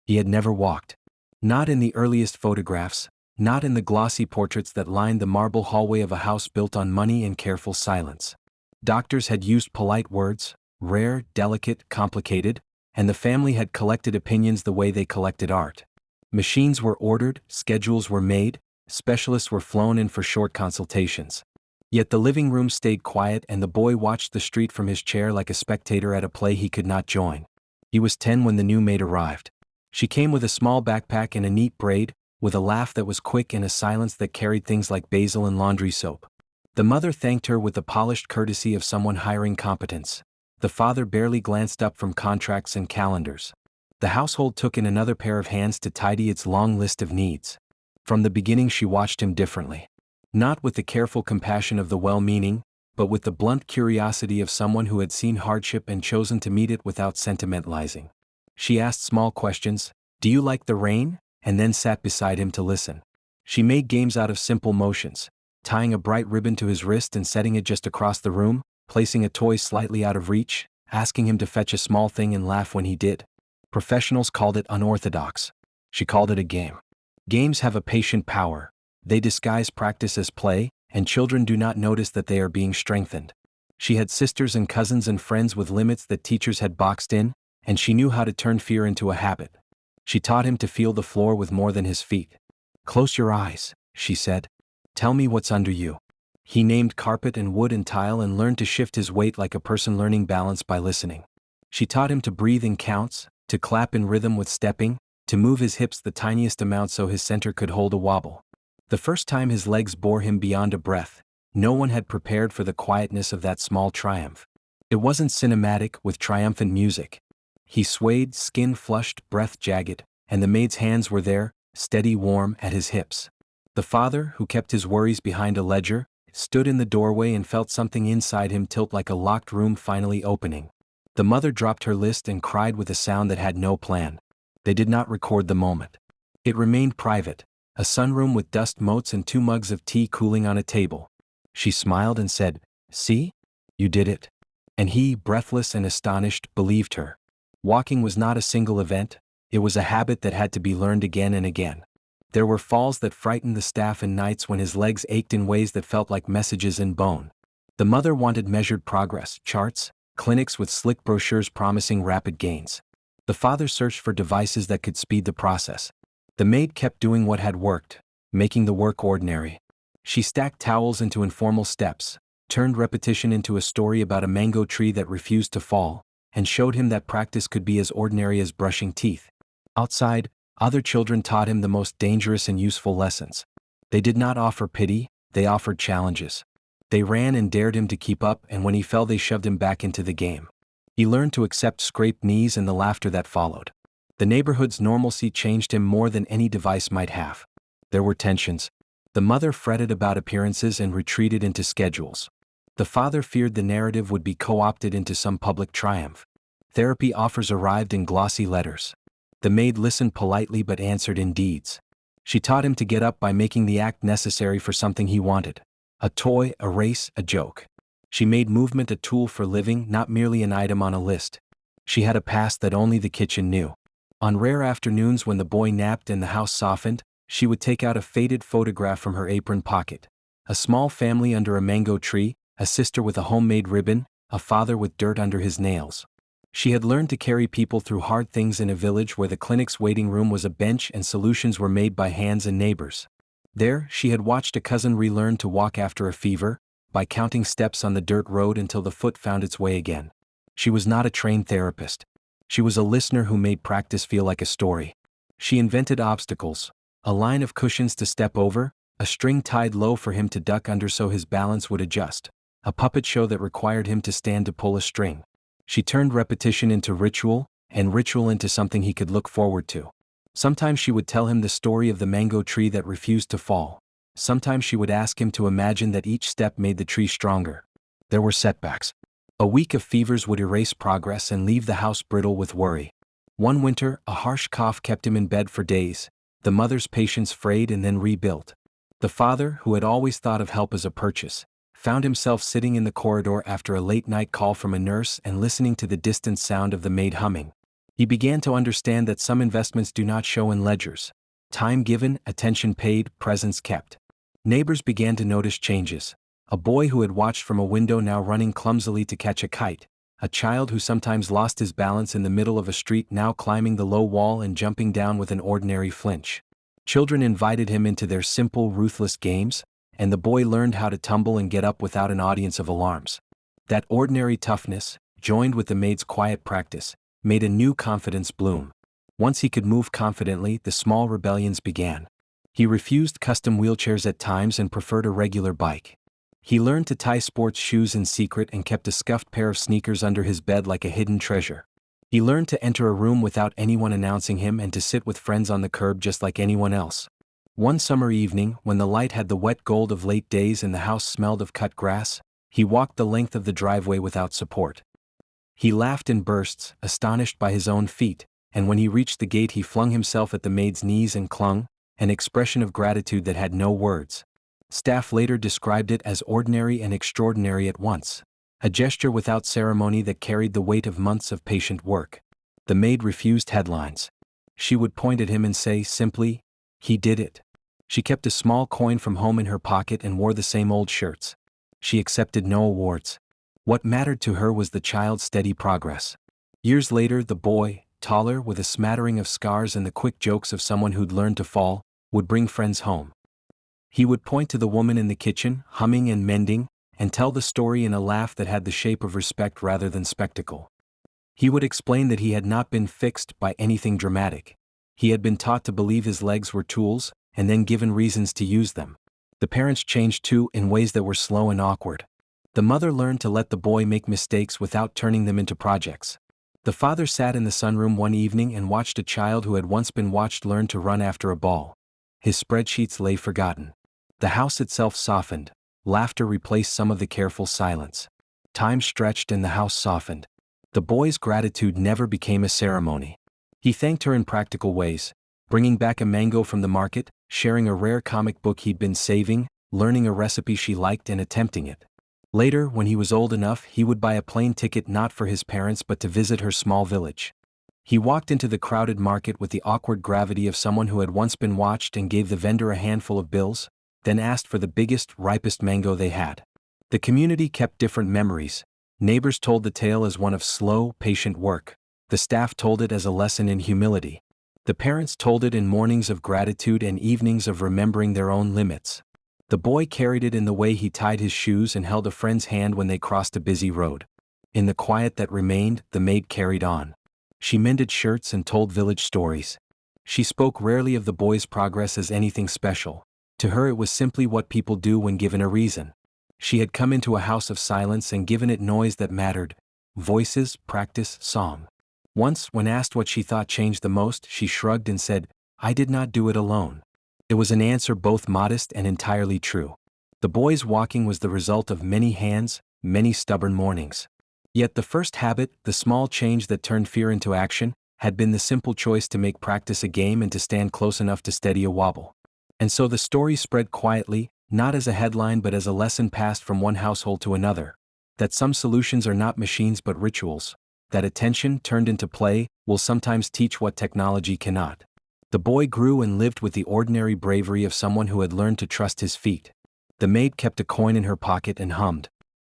He had never walked. Not in the earliest photographs, not in the glossy portraits that lined the marble hallway of a house built on money and careful silence. Doctors had used polite words, rare, delicate, complicated, and the family had collected opinions the way they collected art. Machines were ordered, schedules were made, specialists were flown in for short consultations. Yet the living room stayed quiet and the boy watched the street from his chair like a spectator at a play he could not join. He was 10 when the new maid arrived. She came with a small backpack and a neat braid, with a laugh that was quick and a silence that carried things like basil and laundry soap. The mother thanked her with the polished courtesy of someone hiring competence. The father barely glanced up from contracts and calendars. The household took in another pair of hands to tidy its long list of needs. From the beginning she watched him differently. Not with the careful compassion of the well-meaning, but with the blunt curiosity of someone who had seen hardship and chosen to meet it without sentimentalizing. She asked small questions, "Do you like the rain?" and then sat beside him to listen. She made games out of simple motions, tying a bright ribbon to his wrist and setting it just across the room, placing a toy slightly out of reach, asking him to fetch a small thing and laugh when he did. Professionals called it unorthodox. She called it a game. Games have a patient power. They disguise practice as play, and children do not notice that they are being strengthened. She had sisters and cousins and friends with limits that teachers had boxed in, and she knew how to turn fear into a habit. She taught him to feel the floor with more than his feet. "Close your eyes," she said. "Tell me what's under you." He named carpet and wood and tile and learned to shift his weight like a person learning balance by listening. She taught him to breathe in counts, to clap in rhythm with stepping, to move his hips the tiniest amount so his center could hold a wobble. The first time his legs bore him beyond a breath, no one had prepared for the quietness of that small triumph. It wasn't cinematic with triumphant music. He swayed, skin flushed, breath jagged, and the maid's hands were there, steady, warm, at his hips. The father, who kept his worries behind a ledger, stood in the doorway and felt something inside him tilt like a locked room finally opening. The mother dropped her list and cried with a sound that had no plan. They did not record the moment. It remained private, a sunroom with dust motes and 2 mugs of tea cooling on a table. She smiled and said, "See? You did it." And he, breathless and astonished, believed her. Walking was not a single event, it was a habit that had to be learned again and again. There were falls that frightened the staff and nights when his legs ached in ways that felt like messages in bone. The mother wanted measured progress, charts, clinics with slick brochures promising rapid gains. The father searched for devices that could speed the process. The maid kept doing what had worked, making the work ordinary. She stacked towels into informal steps, turned repetition into a story about a mango tree that refused to fall, and showed him that practice could be as ordinary as brushing teeth. Outside, other children taught him the most dangerous and useful lessons. They did not offer pity, they offered challenges. They ran and dared him to keep up, and when he fell they shoved him back into the game. He learned to accept scraped knees and the laughter that followed. The neighborhood's normalcy changed him more than any device might have. There were tensions. The mother fretted about appearances and retreated into schedules. The father feared the narrative would be co-opted into some public triumph. Therapy offers arrived in glossy letters. The maid listened politely but answered in deeds. She taught him to get up by making the act necessary for something he wanted. A toy, a race, a joke. She made movement a tool for living, not merely an item on a list. She had a past that only the kitchen knew. On rare afternoons when the boy napped and the house softened, she would take out a faded photograph from her apron pocket. A small family under a mango tree, a sister with a homemade ribbon, a father with dirt under his nails. She had learned to carry people through hard things in a village where the clinic's waiting room was a bench and solutions were made by hands and neighbors. There, she had watched a cousin relearn to walk after a fever, by counting steps on the dirt road until the foot found its way again. She was not a trained therapist. She was a listener who made practice feel like a story. She invented obstacles, a line of cushions to step over, a string tied low for him to duck under so his balance would adjust, a puppet show that required him to stand to pull a string. She turned repetition into ritual, and ritual into something he could look forward to. Sometimes she would tell him the story of the mango tree that refused to fall. Sometimes she would ask him to imagine that each step made the tree stronger. There were setbacks. A week of fevers would erase progress and leave the house brittle with worry. One winter, a harsh cough kept him in bed for days. The mother's patience frayed and then rebuilt. The father, who had always thought of help as a purchase, found himself sitting in the corridor after a late-night call from a nurse and listening to the distant sound of the maid humming. He began to understand that some investments do not show in ledgers. Time given, attention paid, presence kept. Neighbors began to notice changes. A boy who had watched from a window now running clumsily to catch a kite. A child who sometimes lost his balance in the middle of a street now climbing the low wall and jumping down with an ordinary flinch. Children invited him into their simple, ruthless games, and the boy learned how to tumble and get up without an audience of alarms. That ordinary toughness, joined with the maid's quiet practice, made a new confidence bloom. Once he could move confidently, the small rebellions began. He refused custom wheelchairs at times and preferred a regular bike. He learned to tie sports shoes in secret and kept a scuffed pair of sneakers under his bed like a hidden treasure. He learned to enter a room without anyone announcing him and to sit with friends on the curb just like anyone else. One summer evening, when the light had the wet gold of late days and the house smelled of cut grass, he walked the length of the driveway without support. He laughed in bursts, astonished by his own feat, and when he reached the gate he flung himself at the maid's knees and clung, an expression of gratitude that had no words. Staff later described it as ordinary and extraordinary at once, a gesture without ceremony that carried the weight of months of patient work. The maid refused headlines. She would point at him and say simply, "He did it." She kept a small coin from home in her pocket and wore the same old shirts. She accepted no awards. What mattered to her was the child's steady progress. Years later, the boy, taller with a smattering of scars and the quick jokes of someone who'd learned to fall, would bring friends home. He would point to the woman in the kitchen, humming and mending, and tell the story in a laugh that had the shape of respect rather than spectacle. He would explain that he had not been fixed by anything dramatic. He had been taught to believe his legs were tools, and then given reasons to use them. The parents changed too in ways that were slow and awkward. The mother learned to let the boy make mistakes without turning them into projects. The father sat in the sunroom one evening and watched a child who had once been watched learn to run after a ball. His spreadsheets lay forgotten. The house itself softened. Laughter replaced some of the careful silence. Time stretched and the house softened. The boy's gratitude never became a ceremony. He thanked her in practical ways, bringing back a mango from the market, sharing a rare comic book he'd been saving, learning a recipe she liked and attempting it. Later, when he was old enough, he would buy a plane ticket not for his parents but to visit her small village. He walked into the crowded market with the awkward gravity of someone who had once been watched and gave the vendor a handful of bills, then asked for the biggest, ripest mango they had. The community kept different memories. Neighbors told the tale as one of slow, patient work. The staff told it as a lesson in humility. The parents told it in mornings of gratitude and evenings of remembering their own limits. The boy carried it in the way he tied his shoes and held a friend's hand when they crossed a busy road. In the quiet that remained, the maid carried on. She mended shirts and told village stories. She spoke rarely of the boy's progress as anything special. To her it was simply what people do when given a reason. She had come into a house of silence and given it noise that mattered: voices, practice, song. Once, when asked what she thought changed the most, she shrugged and said, "I did not do it alone." It was an answer both modest and entirely true. The boy's walking was the result of many hands, many stubborn mornings. Yet the first habit, the small change that turned fear into action, had been the simple choice to make practice a game and to stand close enough to steady a wobble. And so the story spread quietly, not as a headline but as a lesson passed from one household to another. That some solutions are not machines but rituals. That attention, turned into play, will sometimes teach what technology cannot. The boy grew and lived with the ordinary bravery of someone who had learned to trust his feet. The maid kept a coin in her pocket and hummed,